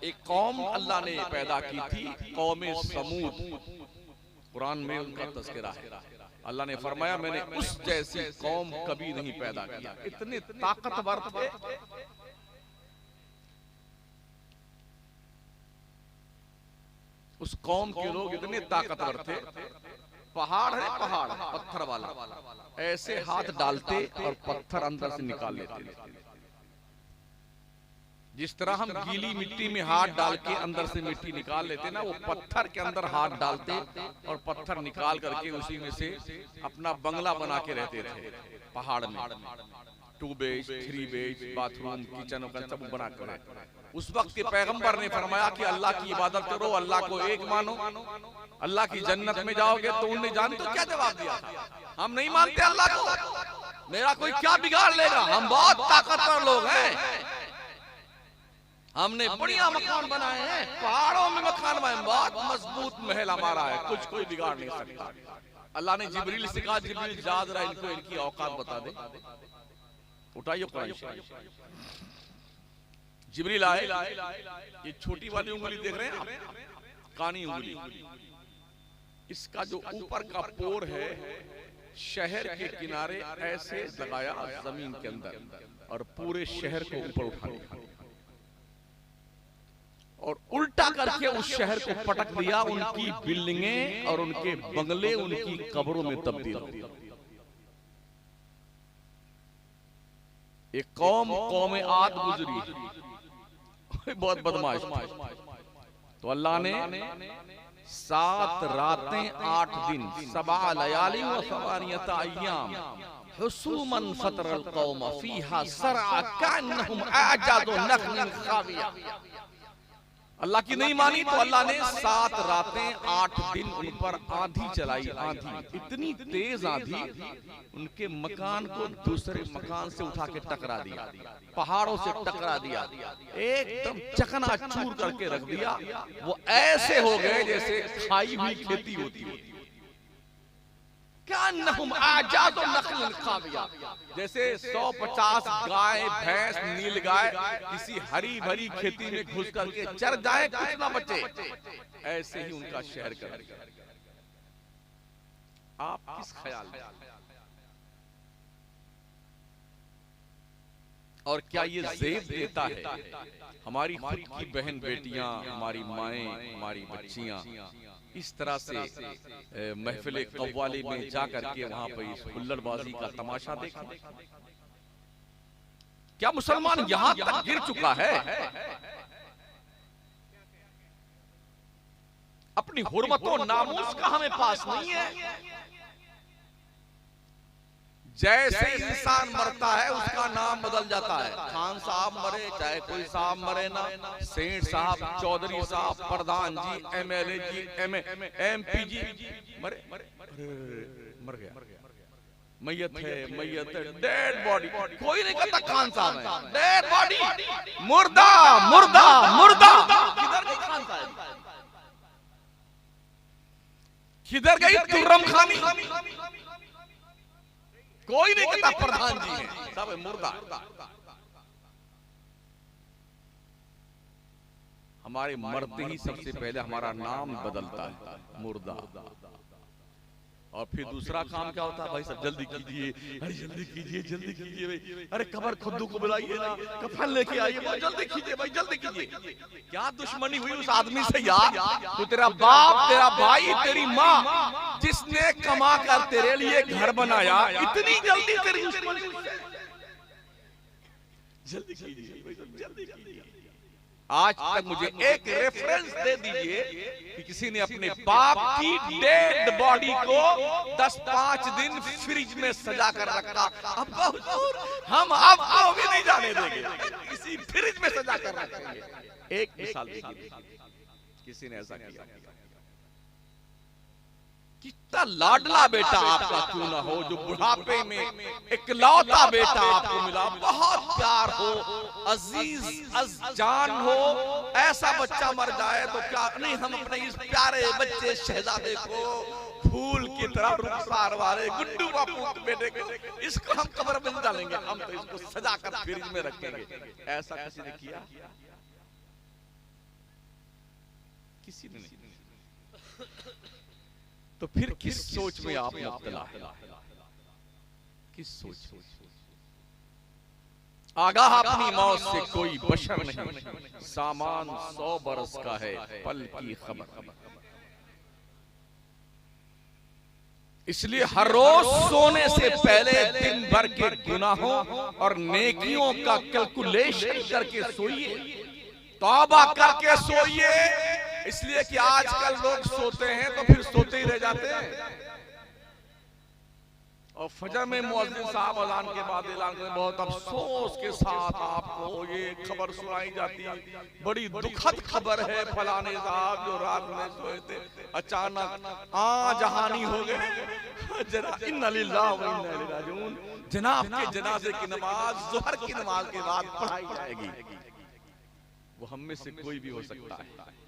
एक कौम अल्लाह ने पैदा की थी, कौम समूद। कुरान में उनका तज़किरा है। अल्लाह ने फरमाया मैंने उस जैसी कौम कभी नहीं पैदा किया। इतने ताकतवर थे, उस कौम के लोग इतने ताकतवर थे, पहाड़ है, पहाड़ पत्थर वाला, ऐसे हाथ डालते और पत्थर अंदर से निकाल लेते थे। जिस तरह हम गीली मिट्टी में हाथ डाल के अंदर से मिट्टी निकाल लेते ना, वो पत्थर के अंदर हाथ डालते और पत्थर निकाल करके उसी में से अपना बंगला बना के रहते थे पहाड़ में। 2 बेज 3 बेज बाथरूम किचन सब बना कर। उस वक्त के पैगंबर ने फरमाया कि अल्लाह की इबादत करो, अल्लाह को एक मानो, अल्लाह की जन्नत में जाओगे। तो उन्हें जान तो क्या जवाब दिया? हम नहीं मानते अल्लाह को, मेरा कोई क्या बिगाड़ लेगा, हम बहुत ताकतवर लोग हैं, हमने बढ़िया मकान बनाए हैं, पहाड़ों में मकान बनाए, बहुत मजबूत महल हमारा है, कुछ कोई बिगाड़ नहीं सकता। अल्लाह ने जिब्रील से कहा, जिब्रील जा जरा इनको इनकी औकात बता दे। उठाइए कुरान शरीफ। जिब्रील आए, ये छोटी वाली उंगली देख रहे हैं आप, कानी उंगली, इसका जो ऊपर का पोर है शहर के किनारे ऐसे लगाया जमीन के अंदर और पूरे शहर को ऊपर उठा लिया और उल्टा करके उस शहर को पटक दिया। उनकी बिल्डिंगें और उनके बंगले उनकी कब्रों में तब्दील हो गए। एक कौम आद गुजरी, बहुत बदमाश। तो अल्लाह ने 7 रातें 8 दिन, 7 लयाली व 8 अय्याम हुसूमन फतरल कौम फीहा सरअ कान्नहुम आजादु नखलिन खाविया। अल्लाह की नहीं मानी तो अल्लाह ने 7 रातें 8 दिन उन पर आंधी चलाई। आंधी इतनी तेज आंधी, उनके मकान को दूसरे मकान से उठा के टकरा दिया, पहाड़ों से टकरा दिया, एकदम चकनाचूर करके रख दिया। वो ऐसे हो गए जैसे खाई हुई खेती होती है। कान्नहुम आजादु नखलिन खाविया, जैसे 150 गाय भैंस नील गाय किसी हरी भरी खेती में घुस करके चर जाए, कुछ ना बचे, ऐसे ही उनका शहर कर दिया। आप किस ख्याल में? और क्या ये ज़ेब देता है? हमारी खुद की बहन बेटियां, हमारी माएं, हमारी बच्चियां इस तरह से महफिल कव्वाली में जाकर के वहां पर इस हुल्लड़बाजी का तमाशा देखें। क्या मुसलमान यहां तक गिर चुका है? अपनी हुर्मत और नामूस का हमें पास नहीं है। जैसे इंसान मरता है उसका नाम बदल जाता है। खान साहब मरे, चाहे कोई साहब मरे ना, सेठ साहब, चौधरी साहब, प्रधान जी, MLA जी, MP जी मरे, मर गया, मैयत है, मैयत है, डेड बॉडी, कोई नहीं कहता खान साहब है, डेड बॉडी, मुर्दा मुर्दा मुर्दा। किधर गई खान साहब? किधर गई तुर्रम खानी? कोई नहीं कहता प्रधान जी हैं, सब मुर्दा। हमारे मरते ही सबसे पहले हमारा नाम बदलता है, मुर्दा। और फिर दूसरा काम क्या होता है? भाई सब जल्दी कीजिए, अरे जल्दी कीजिए, जल्दी कीजिए भाई, अरे कबर खुद्दू को बुलाइए ना, कफन लेके आइए, भाई जल्दी कीजिए, भाई जल्दी कीजिए। क्या दुश्मनी हुई उस आदमी से यार? तो तेरा बाप, तेरा भाई, तेरी माँ जिसने कमा कर तेरे लिए घर बनाया, इतनी जल्दी तेरी दुश्मनी? जल्दी कीजिए, जल्दी कीजिए। आज तक मुझे एक रेफरेंस दे दीजिए कि किसी ने अपने बाप की डेड बॉडी को 10-5 दिन फ्रिज में सजा कर रखा। अब हुजूर हम आपको भी नहीं जाने देंगे, किसी फ्रिज में सजा कर रखेंगे। एक मिसाल दीजिए, किसी ने ऐसा किया? कितना लाडला बेटा आपका क्यों ना हो, जो बुढ़ापे में इकलौता बेटा आपको मिला, बहुत प्यार हो, अजीज जान हो, ऐसा बच्चा मर जाए तो क्या नहीं, हम अपने इस प्यारे बच्चे शहजादे को फूल की तरह रुखसार वाले गुड्डू बापू बेटे को, इसको हम कब्र में नहीं डालेंगे, हम तो इसको सजा कर फ्रिज में रखेंगे। ऐसा किसी ने किया? किसी ने नहीं। तो फिर किस सोच में आप मुब्तला है? किस सोच? आगाह अपनी मौत से कोई बशर नहीं, सामान 100 बरस का है, पल की खबर। इसलिए हर रोज सोने से पहले दिन भर के गुनाहों और नेकियों का कैलकुलेशन करके सोइए, तौबा करके सोइए। इसलिए कि आजकल लोग सोते हैं तो फिर सोते ही रह जाते हैं, और फजर में मुअज्जिन साहब अज़ान के बाद ऐलान करें, बहुत अफसोस के साथ आपको ये खबर सुनाई जाती है, बड़ी दुखद खबर है, फलाने साहब जो रात में सोए थे अचानक जहानी हो गए। जरा इन्ना लिल्लाहि व इन्ना इलैहि राजिऊन। जनाब के जनाजे की नमाज ज़ोहर की नमाज के बाद पढ़ाई जाएगी। वो हम में से कोई भी हो सकता है।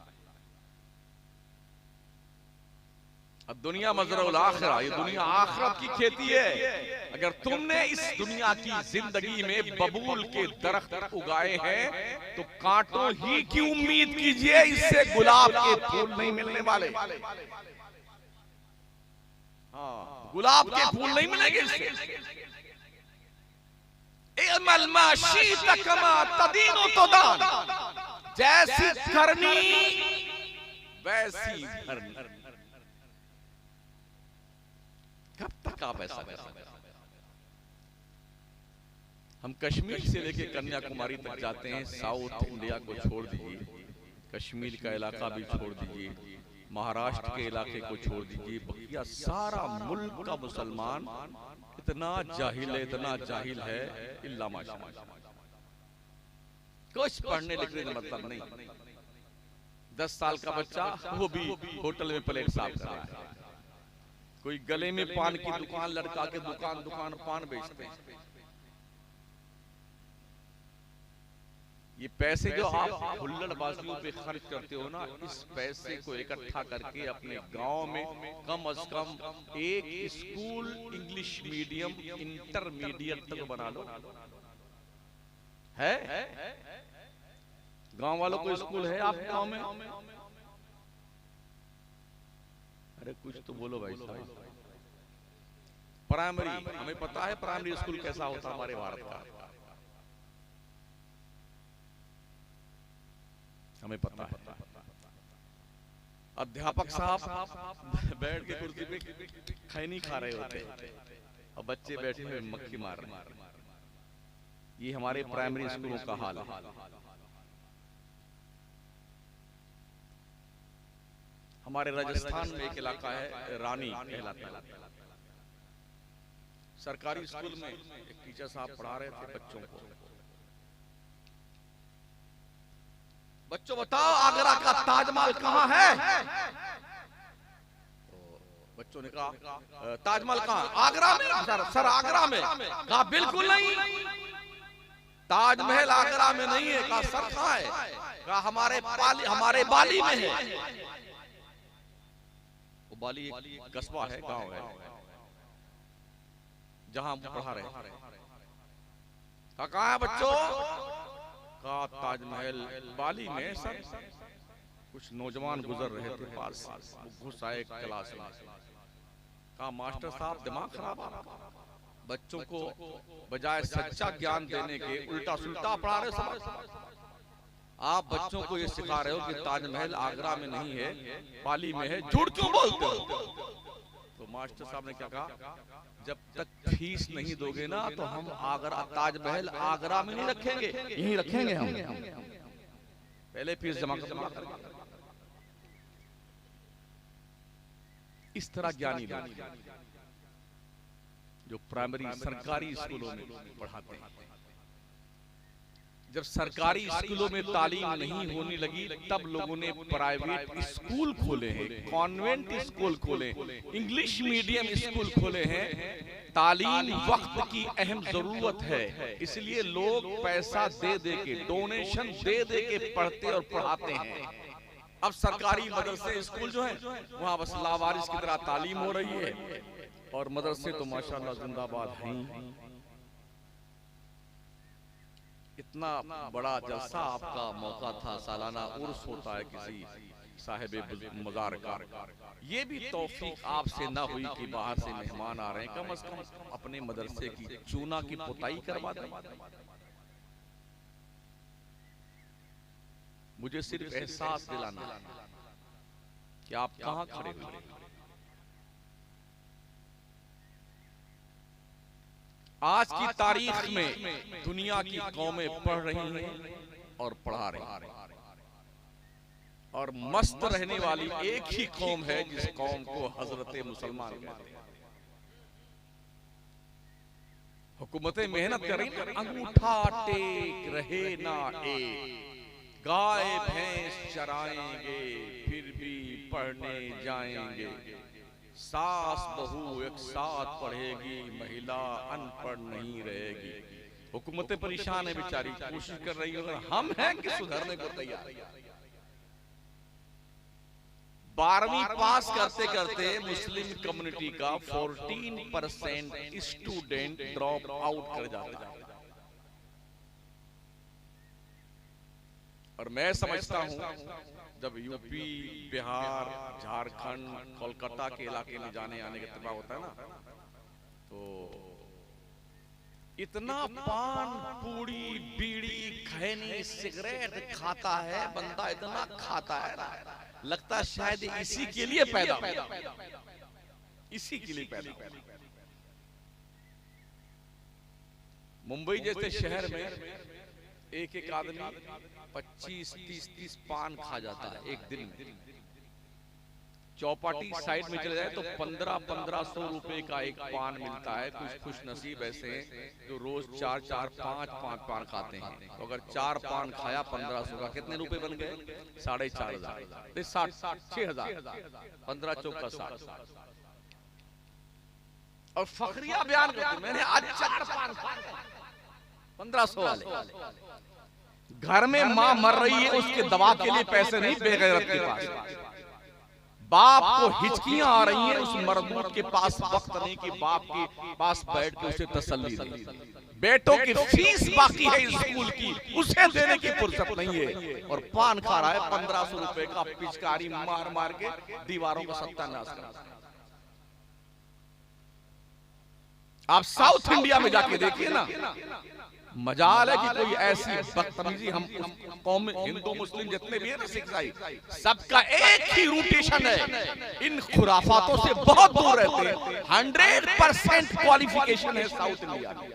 अब दुनिया मज़रउल आखिरा, ये दुनिया आखिरत की खेती है। अगर तुमने इस दुनिया की जिंदगी में बबूल के दरख्त उगाए हैं तो कांटों ही की उम्मीद कीजिए, इससे गुलाब के फूल नहीं मिलने वाले। हाँ, गुलाब के फूल नहीं मिलेंगे इससे। इअमल मा शीत कमा तदीनु तुदान, जैसी करनी वैसी भरनी। कब तक आप ऐसा करें? हम कश्मीर से लेके कन्याकुमारी तक जाते हैं, साउथ इंडिया को छोड़ दीजिए, कश्मीर का इलाका भी छोड़ दीजिए, महाराष्ट्र के इलाके को छोड़ दीजिए, बकिया सारा मुल्क का मुसलमान इतना जाहिल है इल्ला माशाअल्लाह। कुछ पढ़ने लिखने का मतलब नहीं। 10 साल का बच्चा वो भी होटल में प्लेट साफ कर रहा है, कोई गले में पान की दुकान लड़का के दुकान पान बेचते हैं। ये पैसे जो आप हुल्लड़बाजियों पे खर्च करते हो ना, इस पैसे को इकट्ठा करके अपने गांव में कम से कम एक स्कूल इंग्लिश मीडियम इंटरमीडिएट तक बना लो। है गांव वालों को स्कूल है आप गांव में? अरे कुछ तो बोलो भाई साहब। प्राइमरी, हमें पता है प्राइमरी स्कूल कैसा होता है हमारे भारत का, हमें पता है। अध्यापक साहब बैठ के कुर्सी पे खैनी खा रहे होते और बच्चे बैठे हुए मक्खी मार रहे हैं। ये हमारे प्राइमरी स्कूलों का हाल है। हमारे राजस्थान में एक इलाका है रानी कहलाता है, सरकारी स्कूल में एक टीचर साहब पढ़ा रहे थे बच्चों को। बच्चों बताओ आगरा का ताजमहल कहाँ है? बच्चों ने कहा ताजमहल कहाँ? आगरा में। सर आगरा में? कहा बिल्कुल नहीं, ताजमहल आगरा में नहीं है। कहा सर कहाँ है? कहा हमारे बाली में है। वो बाली एक कस्बा है, गांव है जहां पढ़ा रहे। कहा है बच्चों? का ताजमहल बाली में। सर कुछ नौजवान गुजर रहे थे पास, घुस आए क्लास में। कहा मास्टर साहब दिमाग खराब आ रहा, बच्चों को बजाय सच्चा ज्ञान देने के उल्टा सुल्टा पढ़ा रहे। सब आप बच्चों को ये सिखा रहे हो कि ताजमहल आगरा में नहीं है, पाली में है, झूठ क्यों बोलते हो? तो मास्टर साहब ने क्या कहा, जब तक फीस नहीं दोगे ना तो हम आगरा ताजमहल आगरा में नहीं रखेंगे, यहीं रखेंगे हम। पहले फीस जमा कर। इस तरह ज्ञानी लोग जो प्राइमरी सरकारी स्कूलों में पढ़ाते हैं, जब सरकारी स्कूलों में तालीम नहीं होने लगी तब लोगों ने प्राइवेट स्कूल खोले हैं, कॉन्वेंट स्कूल खोले, इंग्लिश मीडियम स्कूल खोले हैं। तालीम वक्त की अहम जरूरत है, इसलिए लोग पैसा दे दे के, डोनेशन दे दे के पढ़ते और पढ़ाते हैं। अब सरकारी मदरसे स्कूल जो है वहां बस लावारिस की तरह तालीम हो रही है, और मदरसे तो माशाअल्लाह जिंदाबाद हैं। इतना बड़ा जलसा आपका मौका था, सालाना उर्स होता है किसी साहिब मजार का, ये भी तौफीक आपसे ना हुई कि बाहर से मेहमान आ रहे हैं, कम से कम अपने मदरसे की चूना की पुताई करवा दें। मुझे सिर्फ एहसास दिलाना कि आप कहां खड़े हुए। आज की तारीख में दुनिया की कौमें पढ़ रही हैं और पढ़ा रही हैं, और मस्त रहने वाली एक ही कौम है जिस कौम को हजरत मुसलमान कहते हैं। हुकूमतें मेहनत कर रही, अंगूठा टेक रहे ना एक, गाय भैंस चराएंगे फिर भी पढ़ने जाएंगे, सास बहू एक साथ पढ़ेगी, महिला अनपढ़ नहीं रहेगी। हुकूमतें परेशान है बेचारी, कोशिश कर रही है, हम हैं कि सुधरने को तैयार। 12वीं पास करते करते मुस्लिम कम्युनिटी का 14% स्टूडेंट ड्रॉप आउट कर जाता है। और मैं समझता हूं जब यूपी, बिहार, झारखंड, कोलकाता के इलाके में जाने आने का इत्तेफाक होता है ना, तो इतना पान, पूड़ी, बीड़ी, खैनी, सिगरेट खाता है बंदा, इतना खाता है ना, लगता है शायद इसी के लिए पैदा, इसी के लिए पैदा। मुंबई जैसे शहर में एक एक आदमी 25, 30 पान खा जाता है एक दिन में। चौपाटी साइड में चले जाए तो 1500 रुपए का एक पान मिलता है। कुछ खुश नसीब ऐसे हैं जो रोज 4, 5 पान खाते हैं। तो अगर 4 पान खाया 1500 का, कितने रुपए बन गए? 4,500, 6,000, 15 चौका 60। और फखरिया बयान करते, मैंने आज 4 पान खाए 1500 वाले। घर में मां मर रही है, उसके दवा के लिए पैसे नहीं बेगैरत के पास। बाप को हिचकियां आ रही हैं, उस मरदूद के पास वक्त नहीं कि बाप के पास बैठ के उसे तसल्ली दे। बेटों की फीस बाकी है स्कूल की, उसे देने की फुर्सत नहीं है, और पान खा रहा है 1500 रुपए का, पिचकारी मार मार के दीवारों का सत्यानाश कर। आप साउथ इंडिया में जाके देखिए ना, मजाल है कि कोई ऐसी बदतमीजी हम कौम में, हिंदू मुस्लिम जितने भी है ना, सिख ईसाई, सबका एक ही रूटेशन है, इन खुराफातों से बहुत दूर रहते हैं। 100% क्वालिफिकेशन है साउथ इंडिया में।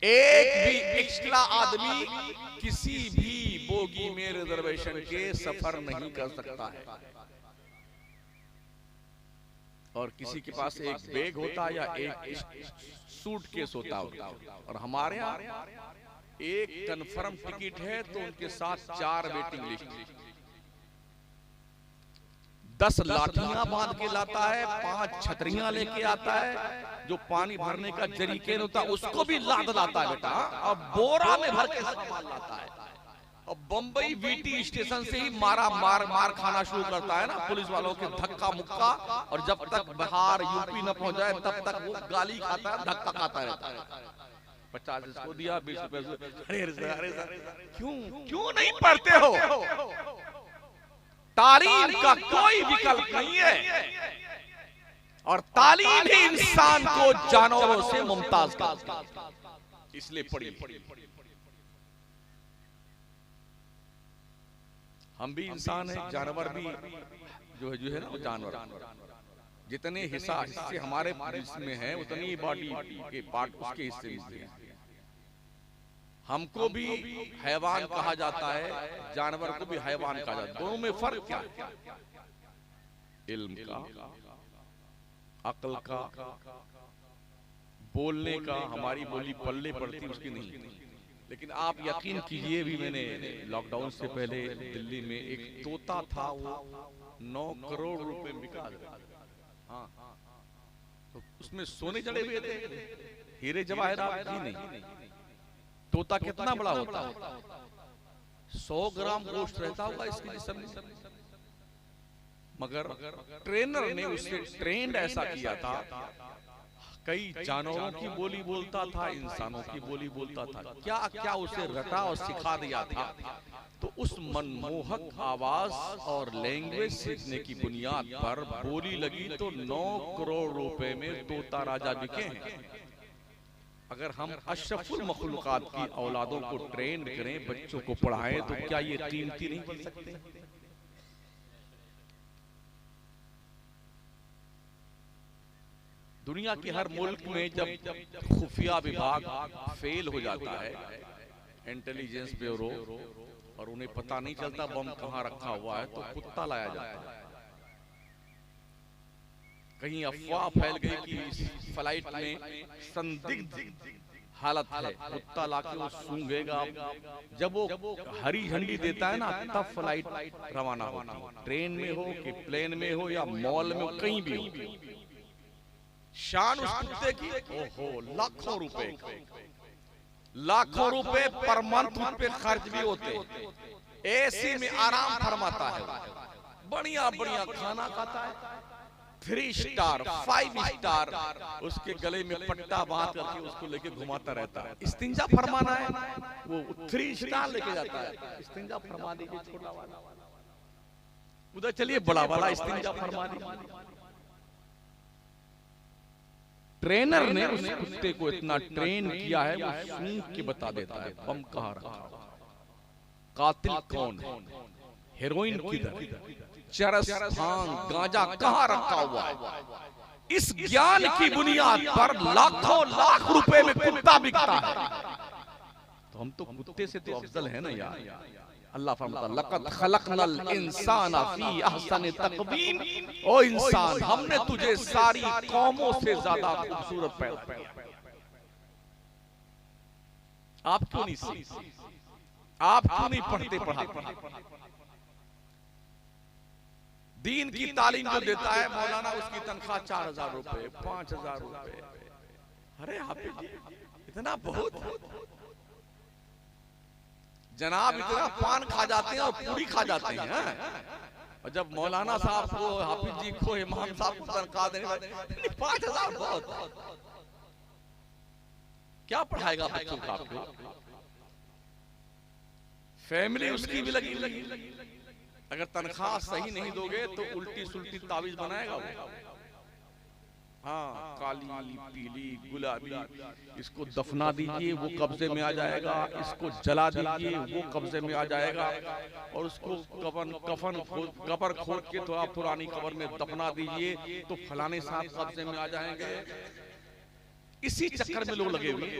एक भी एक्स्ट्रा आदमी किसी भी बोगी में रिजर्वेशन के सफर नहीं कर सकता है, और किसी के पास एक बैग होता है या एक सूटकेस होता है। और हमारे यहाँ एक कन्फर्म टिकट है तो उनके साथ 4 वेटिंग लिस्ट, 10 लाठियां बांध के लाता है, 5 छतरियां लेके आता है, जो पानी भरने का जरीकेन होता है उसको भी लाद लाता है बेटा, और बोरा में भर के सामान लाता है। और बंबई वीटी स्टेशन से ही मार खाना शुरू करता है ना पुलिस वालों के, धक्का मुक्का, और जब तक बिहार यूपी न पहुंच जाए तब तक वो गाली खाता है, धक्का खाता रहता है। 50 इसको दिया, 20 रुपए। अरे क्यों नहीं पढ़ते हो? तालीम का कोई विकल्प नहीं है, और तालीम ही इंसान को जानवरों से मुमताज करती है, इसलिए पढ़िए। हम भी इंसान हैं, जानवर भी जो है ना, जानवर जितने हिस्से हमारे में है उतनी बॉडी के पार्ट उसके हिस्से में हैं। हमको भी हैवान कहा जाता है, जानवर को भी हैवान कहा जाता है। दोनों में फर्क क्या है? इल्म का, अक्ल का, बोलने का। हमारी बोली पल्ले पड़ती उसकी नहीं। लेकिन आप यकीन कीजिए, भी मैंने लॉकडाउन से पहले दिल्ली में एक तोता था, वो 9 करोड़ रुपए बिका। हाँ, तो उसमें सोने जड़े हुए थे, हीरे जवाहरात भी नहीं। तोता कितना बड़ा होता है? 100 ग्राम गोश्त रहता होगा इसके जिस्म में। मगर ट्रेनर ने उसे ट्रेंड ऐसा किया था कई जानवरों की बोली बोलता था, इंसानों की बोली बोलता था। क्या क्या उसे रटा और सिखा दिया था। तो उस मनमोहक आवाज और लैंग्वेज सीखने की बुनियाद पर बोली लगी तो 9 करोड़ रुपए में तोता राजा बिके हैं। अगर हम अशरफुल मखलूकात की औलादों को ट्रेन करें, बच्चों को पढ़ाएं, तो क्या ये कीमती नहीं बन सकते? दुनिया के हर मुल्क में जब खुफिया विभाग फेल हो जाता है, इंटेलिजेंस ब्यूरो, और उन्हें पता नहीं चलता बम कहां रखा हुआ है, तो कुत्ता लाया जाता है। कहीं अफवाह फैल गई कि इस फ्लाइट में संदिग्ध हालत है, कुत्ता लाके वो सूंघेगा। जब वो हरी झंडी देता है ना, तब फ्लाइट रवाना होती है। ट्रेन में हो कि प्लेन में हो या मॉल में हो, कहीं भी हो, शान उस कुत्ते की, ओहो, लाखों रुपए पर मंथ उस पे खर्च भी होते। एसी में आराम फरमाता है, बढ़िया बढ़िया खाना खाता है, 3 स्टार 5 स्टार, उसके गले में पट्टा बांध करके उसको लेके घुमाता रहता है। इस्तिंजा फरमाना है, वो 3 स्टार लेके जाता है। इस्तिंजा फरमा दीजिए छोटा वाला, उधर चलिए बड़ा वाला इस्तिंजा फरमा दीजिए। ट्रेनर ने उस कुत्ते को इतना ट्रेन किया है, वो सूंघ के बता देता है बम कहां रखा, कातिल कौन है, हेरोइन किधर, चरस, भांग, गांजा कहां रखा हुआ है। इस ज्ञान की बुनियाद पर लाखों लाख रुपए में कुत्ता बिकता है। तो हम तो कुत्ते से तो अफजल है ना यार। अल्लाह फरमाता है, लक़द खलक़नल इंसाना फी अहसनि तक़वीम, ओ इंसान, हमने तुझे सारी कौमों से ज्यादा खूबसूरत पैदा किया। आप क्यों नहीं सीखते? आप क्यों नहीं पढ़ते पढ़ाते? दीन की तालीम जो देता है मौलाना, उसकी तनख्वाह 4000 रुपए, 5000 रुपए। अरे हाफिज जी, इतना बहुत जनाब, इतना पान खा जाते हैं और पूरी खा जाते हैं। और जब मौलाना साहब को, हाफिज जी को, इमाम साहब को तनख्वाह देने 5000 बहुत। क्या पढ़ाएगा बच्चों का आपको? फैमिली उसकी भी लगी। अगर तनख्वाह सही नहीं दोगे तो उल्टी सुल्टी तावीज बनाएगा वो। हाँ, काली, पीली, गुलाबी, इसको दफना दीजिए वो कब्जे में आ जाएगा, इसको जला दीजिए वो कब्जे में आ जाएगा, और उसको कबर खोद के थोड़ा पुरानी कबर में दफना दीजिए तो फलाने साहब कब्जे में आ जाएंगे। इसी चक्कर में लोग लगे हुए।